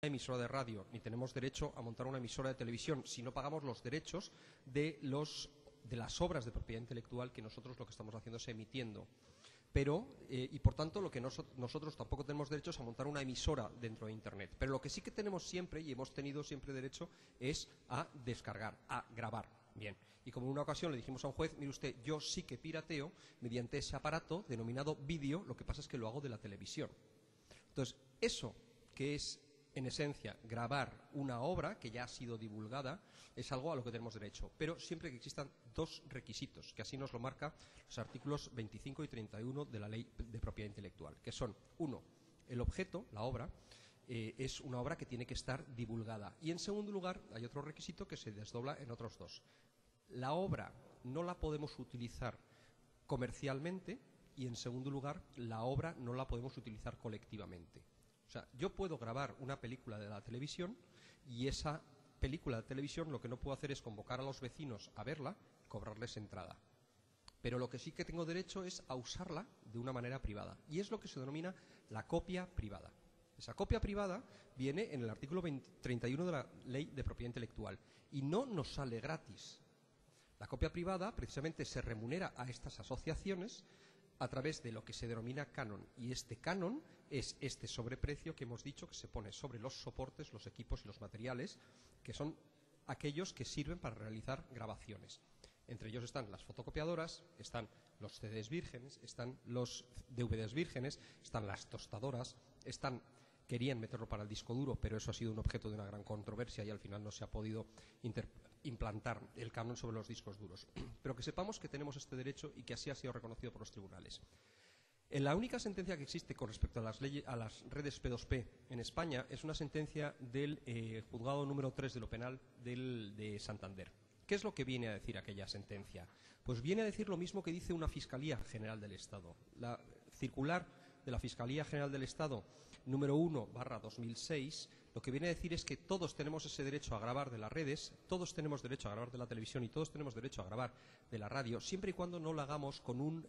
emisora de radio, ni tenemos derecho a montar una emisora de televisión si no pagamos los derechos de las obras de propiedad intelectual que nosotros lo que estamos haciendo es emitiendo. Pero, y por tanto, lo que nosotros tampoco tenemos derecho es a montar una emisora dentro de Internet. Pero lo que sí que tenemos siempre, y hemos tenido siempre derecho, es a descargar, a grabar. Bien. Y como en una ocasión le dijimos a un juez, mire usted, yo sí que pirateo mediante ese aparato denominado vídeo, lo que pasa es que lo hago de la televisión. Entonces, eso que es, en esencia, grabar una obra que ya ha sido divulgada, es algo a lo que tenemos derecho, pero siempre que existan dos requisitos, que así nos lo marca los artículos 25 y 31 de la Ley de Propiedad Intelectual, que son, uno, el objeto, la obra, es una obra que tiene que estar divulgada. Y en segundo lugar, hay otro requisito que se desdobla en otros dos. La obra no la podemos utilizar comercialmente y, en segundo lugar, la obra no la podemos utilizar colectivamente. O sea, yo puedo grabar una película de la televisión y esa película de televisión lo que no puedo hacer es convocar a los vecinos a verla y cobrarles entrada. Pero lo que sí que tengo derecho es a usarla de una manera privada. Y es lo que se denomina la copia privada. Esa copia privada viene en el artículo 31 de la Ley de Propiedad Intelectual y no nos sale gratis. La copia privada precisamente se remunera a estas asociaciones a través de lo que se denomina canon. Y este canon es este sobreprecio que hemos dicho que se pone sobre los soportes, los equipos y los materiales, que son aquellos que sirven para realizar grabaciones. Entre ellos están las fotocopiadoras, están los CDs vírgenes, están los DVDs vírgenes, están las tostadoras, querían meterlo para el disco duro, pero eso ha sido un objeto de una gran controversia y al final no se ha podido implantar el canon sobre los discos duros. Pero que sepamos que tenemos este derecho y que así ha sido reconocido por los tribunales. En la única sentencia que existe con respecto a las redes P2P en España es una sentencia del juzgado número 3 de lo penal de Santander. ¿Qué es lo que viene a decir aquella sentencia? Pues viene a decir lo mismo que dice una Fiscalía General del Estado. La circular de la Fiscalía General del Estado número 1/2006, lo que viene a decir es que todos tenemos ese derecho a grabar de las redes, todos tenemos derecho a grabar de la televisión y todos tenemos derecho a grabar de la radio, siempre y cuando no lo hagamos con un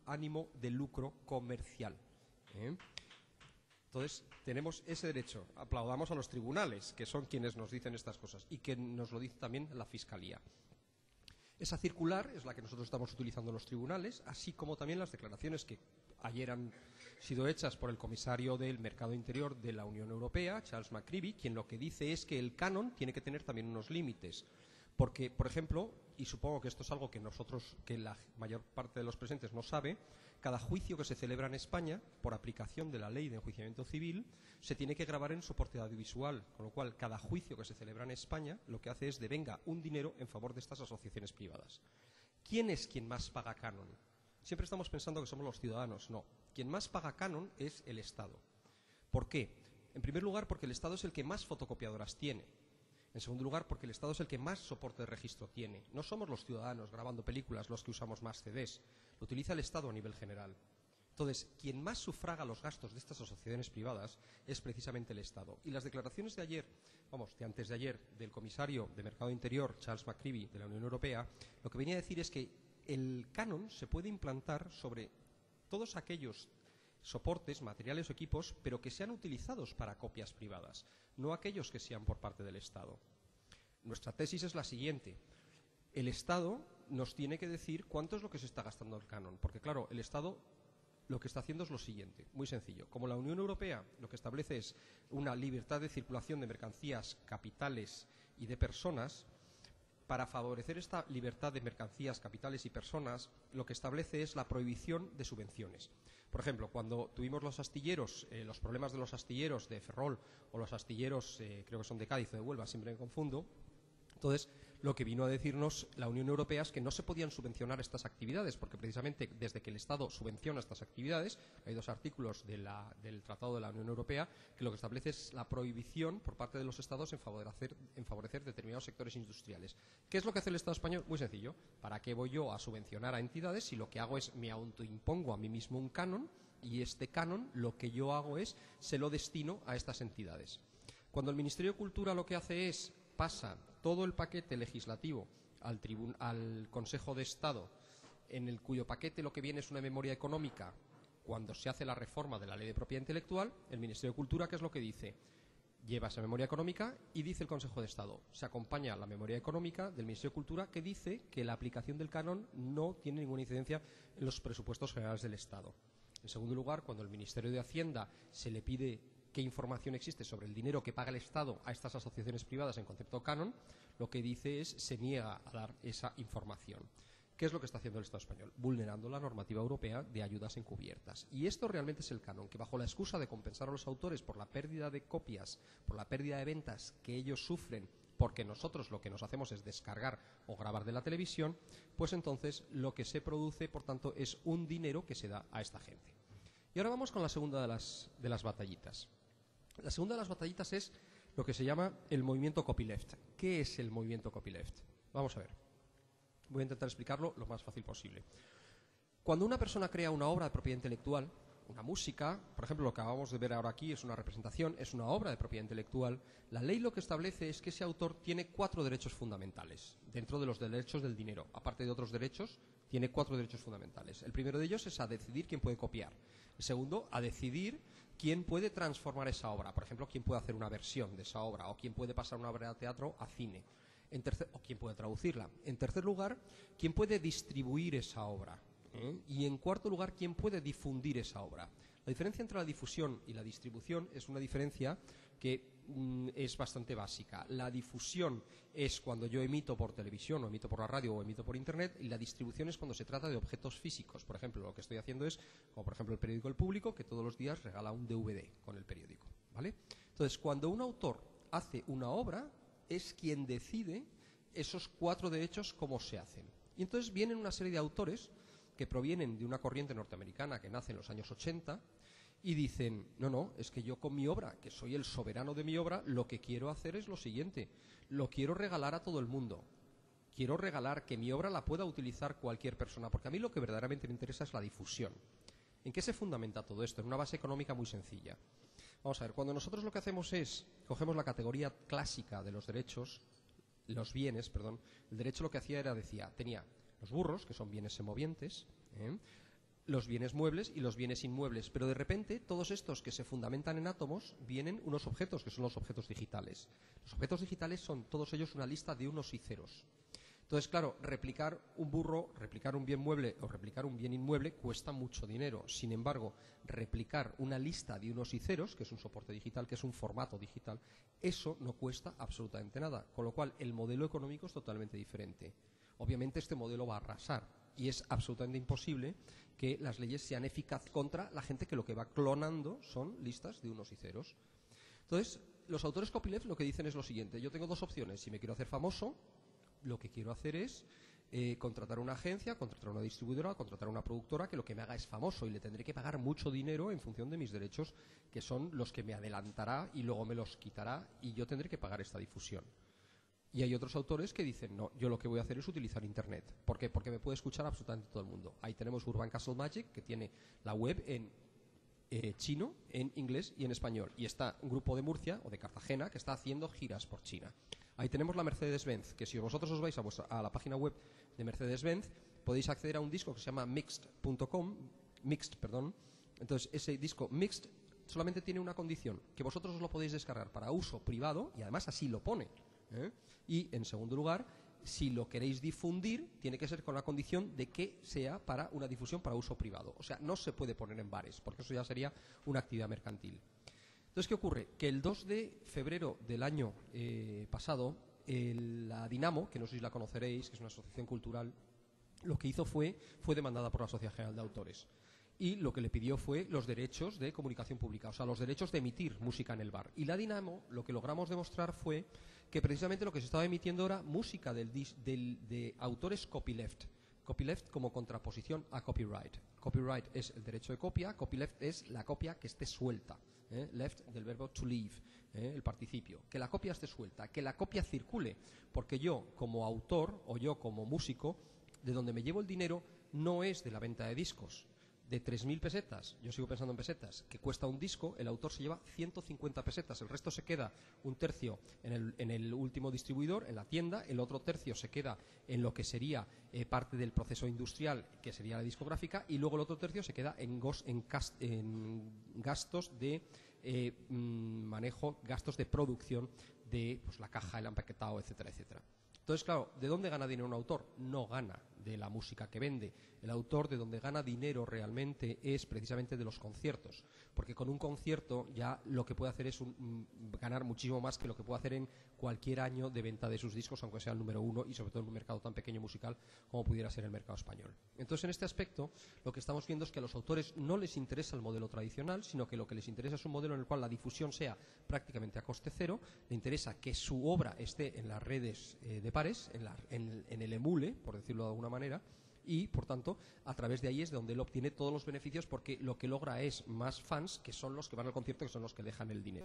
ánimo de lucro comercial. Entonces, tenemos ese derecho. Aplaudamos a los tribunales, que son quienes nos dicen estas cosas, y que nos lo dice también la Fiscalía. Esa circular es la que nosotros estamos utilizando en los tribunales, así como también las declaraciones que ayer han sido hechas por el comisario del Mercado Interior de la Unión Europea, Charles McCreevy, quien lo que dice es que el canon tiene que tener también unos límites. Porque, por ejemplo, y supongo que esto es algo que la mayor parte de los presentes no sabe, cada juicio que se celebra en España, por aplicación de la ley de enjuiciamiento civil, se tiene que grabar en soporte audiovisual, con lo cual cada juicio que se celebra en España lo que hace es devenga un dinero en favor de estas asociaciones privadas. ¿Quién es quien más paga canon? Siempre estamos pensando que somos los ciudadanos. No. Quien más paga canon es el Estado. ¿Por qué? En primer lugar, porque el Estado es el que más fotocopiadoras tiene. En segundo lugar, porque el Estado es el que más soporte de registro tiene. No somos los ciudadanos grabando películas los que usamos más CDs. Lo utiliza el Estado a nivel general. Entonces, quien más sufraga los gastos de estas asociaciones privadas es precisamente el Estado. Y las declaraciones de ayer, de antes de ayer, del comisario de Mercado Interior, Charles McCreevy, de la Unión Europea, lo que venía a decir es que el canon se puede implantar sobre todos aquellos soportes, materiales o equipos, pero que sean utilizados para copias privadas, no aquellos que sean por parte del Estado. Nuestra tesis es la siguiente. El Estado nos tiene que decir cuánto es lo que se está gastando el canon, porque claro, el Estado lo que está haciendo es lo siguiente, muy sencillo. Como la Unión Europea lo que establece es una libertad de circulación de mercancías, capitales y de personas, para favorecer esta libertad de mercancías, capitales y personas, lo que establece es la prohibición de subvenciones. Por ejemplo, cuando tuvimos los astilleros, los problemas de los astilleros de Ferrol o los astilleros, creo que son de Cádiz o de Huelva, siempre me confundo, entonces lo que vino a decirnos la Unión Europea es que no se podían subvencionar estas actividades, porque precisamente desde que el Estado subvenciona estas actividades, hay dos artículos del Tratado de la Unión Europea que lo que establece es la prohibición por parte de los Estados en favorecer determinados sectores industriales. ¿Qué es lo que hace el Estado español? Muy sencillo. ¿Para qué voy yo a subvencionar a entidades si lo que hago es me autoimpongo a mí mismo un canon y este canon lo que yo hago es se lo destino a estas entidades? Cuando el Ministerio de Cultura lo que hace es pasa todo el paquete legislativo al Consejo de Estado, en el cuyo paquete lo que viene es una memoria económica, cuando se hace la reforma de la Ley de Propiedad Intelectual, el Ministerio de Cultura, ¿qué es lo que dice? lleva esa memoria económica y dice el Consejo de Estado. Se acompaña la memoria económica del Ministerio de Cultura que dice que la aplicación del canon no tiene ninguna incidencia en los presupuestos generales del Estado. En segundo lugar, cuando el Ministerio de Hacienda se le pide qué información existe sobre el dinero que paga el Estado a estas asociaciones privadas en concepto canon, lo que dice es se niega a dar esa información. ¿Qué es lo que está haciendo el Estado español? Vulnerando la normativa europea de ayudas encubiertas. Y esto realmente es el canon, que bajo la excusa de compensar a los autores por la pérdida de copias, por la pérdida de ventas que ellos sufren, porque nosotros lo que nos hacemos es descargar o grabar de la televisión, pues entonces lo que se produce, por tanto, es un dinero que se da a esta gente. Y ahora vamos con la segunda de las batallitas. La segunda de las batallitas es lo que se llama el movimiento copyleft. ¿Qué es el movimiento copyleft? Vamos a ver. Voy a intentar explicarlo lo más fácil posible. Cuando una persona crea una obra de propiedad intelectual, una música, por ejemplo, lo que acabamos de ver ahora aquí es una representación, es una obra de propiedad intelectual, la ley lo que establece es que ese autor tiene 4 derechos fundamentales, dentro de los derechos del dinero. Aparte de otros derechos, tiene 4 derechos fundamentales. El primero de ellos es a decidir quién puede copiar. El segundo, a decidir quién puede transformar esa obra. Por ejemplo, quién puede hacer una versión de esa obra o quién puede pasar una obra de teatro a cine. O quién puede traducirla. En tercer lugar, quién puede distribuir esa obra. Y en cuarto lugar, quién puede difundir esa obra. La diferencia entre la difusión y la distribución es una diferencia que es bastante básica. La difusión es cuando yo emito por televisión o emito por la radio o emito por internet, y la distribución es cuando se trata de objetos físicos. Por ejemplo, lo que estoy haciendo es, como por ejemplo el periódico El Público, que todos los días regala un DVD con el periódico, ¿vale? Entonces, cuando un autor hace una obra, es quien decide esos 4 derechos cómo se hacen. Y entonces vienen una serie de autores que provienen de una corriente norteamericana que nace en los años 80 y dicen, no, es que yo con mi obra, que soy el soberano de mi obra, lo que quiero hacer es lo siguiente: lo quiero regalar a todo el mundo. Quiero regalar que mi obra la pueda utilizar cualquier persona, porque a mí lo que verdaderamente me interesa es la difusión. ¿En qué se fundamenta todo esto? En una base económica muy sencilla. Vamos a ver, cuando nosotros lo que hacemos es, cogemos la categoría clásica de los derechos, los bienes, perdón, el derecho lo que hacía era, tenía los burros, que son bienes semovientes, los bienes muebles y los bienes inmuebles, pero de repente todos estos que se fundamentan en átomos vienen unos objetos, que son los objetos digitales. Los objetos digitales son todos ellos una lista de unos y ceros. Entonces, claro, replicar un burro, replicar un bien mueble o replicar un bien inmueble cuesta mucho dinero. Sin embargo, replicar una lista de unos y ceros, que es un soporte digital, que es un formato digital, eso no cuesta absolutamente nada. Con lo cual, el modelo económico es totalmente diferente. Obviamente, este modelo va a arrasar y es absolutamente imposible que las leyes sean eficaces contra la gente que lo que va clonando son listas de unos y ceros. Entonces, los autores copyleft lo que dicen es lo siguiente: yo tengo 2 opciones. Si me quiero hacer famoso, lo que quiero hacer es contratar una agencia, contratar una distribuidora, contratar una productora que lo que me haga es famoso, y le tendré que pagar mucho dinero en función de mis derechos, que son los que me adelantará y luego me los quitará, y yo tendré que pagar esta difusión. Y hay otros autores que dicen, no, yo lo que voy a hacer es utilizar Internet. ¿Por qué? Porque me puede escuchar absolutamente todo el mundo. Ahí tenemos Urban Castle Magic, que tiene la web en chino, en inglés y en español. Y está un grupo de Murcia o de Cartagena que está haciendo giras por China. Ahí tenemos la Mercedes-Benz, que si vosotros os vais a la página web de Mercedes-Benz, podéis acceder a un disco que se llama mixed.com, Entonces, ese disco mixed solamente tiene una condición: que vosotros os lo podéis descargar para uso privado, y además así lo pone. Y, en segundo lugar, si lo queréis difundir, tiene que ser con la condición de que sea para una difusión para uso privado. O sea, no se puede poner en bares, porque eso ya sería una actividad mercantil. Entonces, ¿qué ocurre? Que el 2 de febrero del año pasado, la Dinamo, que no sé si la conoceréis, que es una asociación cultural, lo que hizo fue demandada por la Sociedad General de Autores. Y lo que le pidió fue los derechos de comunicación pública, o sea, los derechos de emitir música en el bar. Y la Dinamo, lo que logramos demostrar fue que precisamente lo que se estaba emitiendo era música de autores copyleft. Copyleft como contraposición a copyright. Copyright es el derecho de copia, copyleft es la copia que esté suelta. Left del verbo to leave, el participio. Que la copia esté suelta, que la copia circule, porque yo como autor o yo como músico, de donde me llevo el dinero no es de la venta de discos. De 3.000 pesetas, yo sigo pensando en pesetas, que cuesta un disco, el autor se lleva 150 pesetas, el resto se queda un tercio en el último distribuidor, en la tienda, el otro tercio se queda en lo que sería parte del proceso industrial, que sería la discográfica, y luego el otro tercio se queda en gastos de manejo, gastos de producción de pues, la caja, el empaquetado, etcétera, etcétera. Entonces, claro, ¿de dónde gana dinero un autor? No gana de la música que vende. El autor de donde gana dinero realmente es precisamente de los conciertos, porque con un concierto ya lo que puede hacer es ganar muchísimo más que lo que puede hacer en cualquier año de venta de sus discos, aunque sea el número uno, y sobre todo en un mercado tan pequeño musical como pudiera ser el mercado español. Entonces, en este aspecto, lo que estamos viendo es que a los autores no les interesa el modelo tradicional, sino que lo que les interesa es un modelo en el cual la difusión sea prácticamente a coste cero. Le interesa que su obra esté en las redes de pares, en el emule, por decirlo de alguna manera, y por tanto a través de ahí es de donde él obtiene todos los beneficios, porque lo que logra es más fans, que son los que van al concierto, que son los que dejan el dinero.